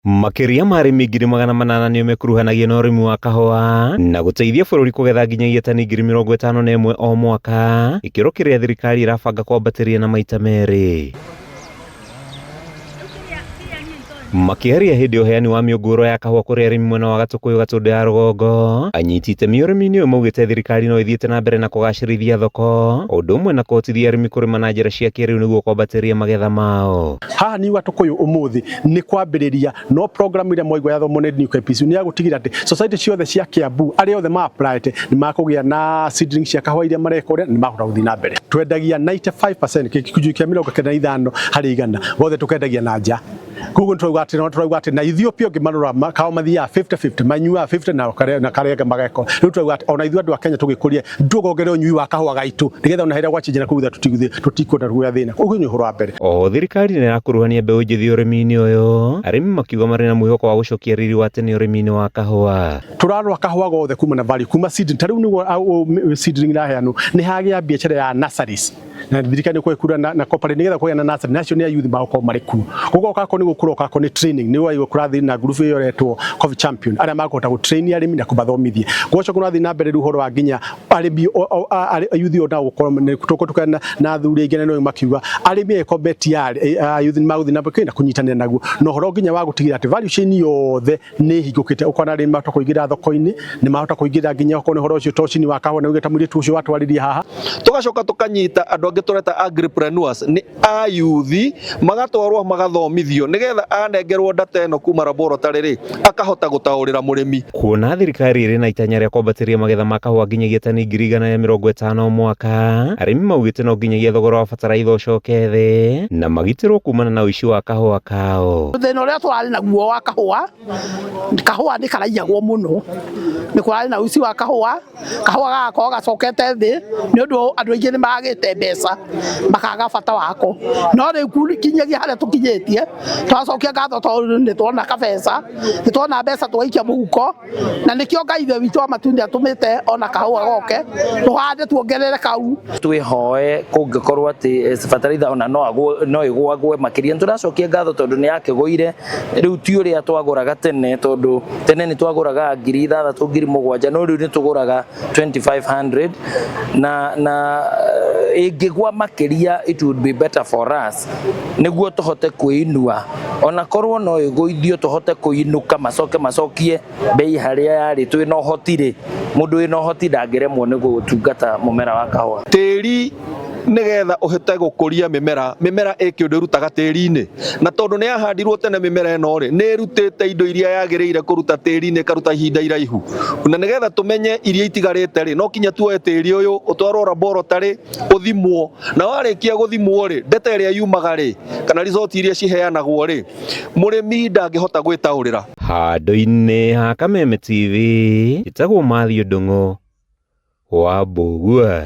Makiria ma arimi 800,000 nio mekuruhanagia na urimi wa kahua na guteithia bururi kugetha nginyagia tani 51,000 o mwaka, ikiro kiria thirikari irabanga kwambatiria na maita meri. Makiaria hindi uheani wa miunguro ya kahua kuri arimi mwena wa Gatukuyu Gatundu ya Rugongo, anyiti itemi urimi-ini uyu maugite thirikari no ithiete na mbere na kugacirithia thoko undu umwe na kuhotithia arimi kurima na njira cia kiriu niguo kwambatiria magetha mao. Haha ni Gatukuyu umuthi ni kwambiriria no program ile moigwa yathomo ni NUKPC ni ya gutigira ati society ciothe cia Kiambu aria othe ma apply ni makugia na seedling cia kahua iria marekoria ni makuta guthi na mbere. Twendagia 95% gikuju kia 95 hari igana wothe tukendagia na nja. Kugo turauga ati na Ethiopia ngimarura kao mathia 50-50 manyua 50 na karega mageko riu turauga ati ona ithu andu a Kenya tugikurie ndugongere unyui wa kahua gaitu nigetha ona hira gwachinjira kuutha tutikunda ruya thina ugu ni uhoro wa mbere. O thirikari ni irakuruhania mbeu njithi urimi-ini uyu, arimi makiuga mari na mwihoko wa gucokia riri wa tene urimi-ini wa kahua. Turarwa kahua gothe kuma na value kuma seedling tariu ni seedling iraheanu ni hagia biashara ya nurseries na thirikari ni kwekura na corporate nigetha kuya na nursery nacio ni youth mako mariku gugo kako ni gukura kako ni training ni wayo kurathi na group iyo retwo Coffee Champion aria makota gu train arimi na kubathomithia goco kunathi na mbere ruhoro wa nginya arimi youth ona gukorwo ni tukutukana na thuri ingene no makiuga arimi ekombeti ya youth maguthi na bekina kunyitanira naguo no horo nginya wa gutigira ati value chain yothe ni hingukite ukona arimi makota kuigira thoko-ini ni makota kuigira nginya ukone horo ucio tocini wa kahwa na ugeta mwiritu ucio watwaririe haha tugacoka tukanyita andu angi tureta agripreneurs ni a youth magatwarwo magathomithio nigetha anengerwo data eno kuma laboratory ri akahota gutaurira murimi. Kuona thirikari iri na itanya ria kwambatiria magetha ma kahua nginyagia tani 150 mwaka, arimi maugite no nginyagia thogora wa bataraitha ucoke thi na magitirwo kumana na uici wa kahua kao. Thina uria twari naguo wa kahua ni karaiyagwo muno ni kwari na uici wa kahua gako gacokete thi ni undu andu aingi ni magite mbeca makaga bata wako no riu kinyagia haria tukinyitie twacokia ngatho tondu ni twona kabeca ni twona mbeca twaikia muhuko na nikio Ngai witu amatundi atumite ona kahua goke tuhande tuongerere kau twihoe kungikorwo ati bataraitha ona no igwagwe makiria turacokia ngatho tondu ni yakiguire riu ti uria twaguraga tene tondu tene ni twaguraga 6,000 7,000 no riu ni tuguraga 2,500 na ingigwa makiria it would be better for us niguo tuhote kuinua ona korwo no iguithio tuhote kuinuka macokie bei haria yari twi no hotire mundu wi no hoti ndangiremwo niguo gutungata mumera wa kahua. Tiri nigetha uhite gukuria mimera ikiundu rutaga tiri-ini na tondu ni yahandirwo tene mimera eno ri ni rutite indo iria yagiriire kuruta tiri-ini karuta ihinda iraihu na nigetha tumenye iria itigarite ri no kinya tuoe tiri uyu utwarwo laboratory uthimwo na warikia guthimwo ri data iria yumaga ri kana result iria ciheanagwo ri murimi ndangihota gwitaurira. Handu-ini ha Kameme TV itagwo Mathew Ndung'u wa Mbugua.